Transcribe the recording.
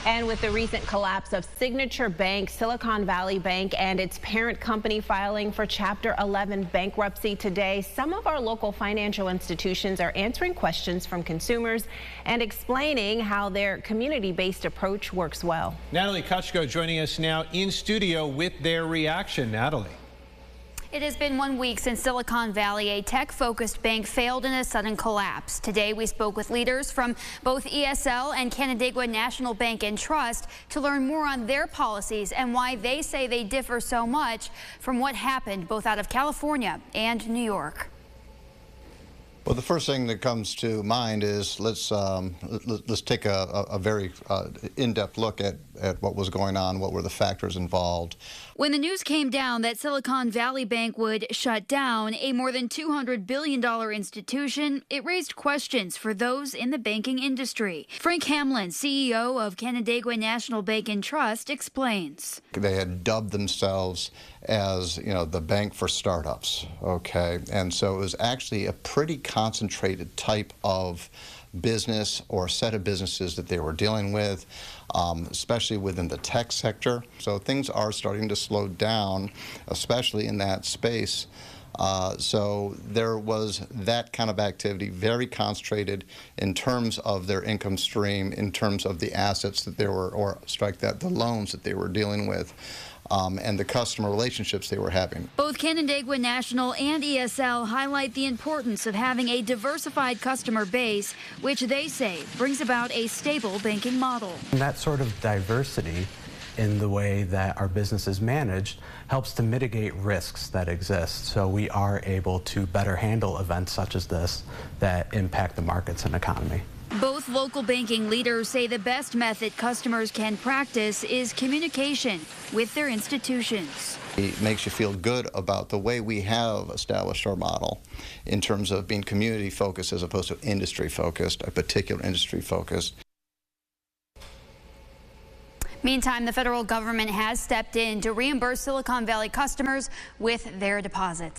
And with the recent collapse of Signature Bank, Silicon Valley Bank and its parent company filing for Chapter 11 bankruptcy today, some of our local financial institutions are answering questions from consumers and explaining how their community-based approach works well. Natalie Kuchko joining us now in studio with their reaction. Natalie. It has been 1 week since Silicon Valley, a tech-focused bank, failed in a sudden collapse. Today, we spoke with leaders from both ESL and Canandaigua National Bank and Trust to learn more on their policies and why they say they differ so much from what happened both out of California and New York. Well, the first thing that comes to mind is let's take a very in-depth look at what was going on, what were the factors involved. When the news came down that Silicon Valley Bank would shut down, a more than $200 billion institution, it raised questions for those in the banking industry. Frank Hamlin, CEO of Canandaigua National Bank and Trust, explains. They had dubbed themselves as, the bank for startups, okay? And so it was actually a pretty concentrated type of business or set of businesses that they were dealing with, especially within the tech sector. So things are starting to slow down, especially in that space. So there was that kind of activity, very concentrated in terms of their income stream, in terms of the assets that they were, or strike that, the loans that they were dealing with. And the customer relationships they were having. Both Canandaigua National and ESL highlight the importance of having a diversified customer base, which they say brings about a stable banking model. And that sort of diversity in the way that our business is managed helps to mitigate risks that exist, so we are able to better handle events such as this that impact the markets and economy. Both local banking leaders say the best method customers can practice is communication with their institutions. It makes you feel good about the way we have established our model in terms of being community focused as opposed to industry focused, a particular industry focused. Meantime, the federal government has stepped in to reimburse Silicon Valley customers with their deposits.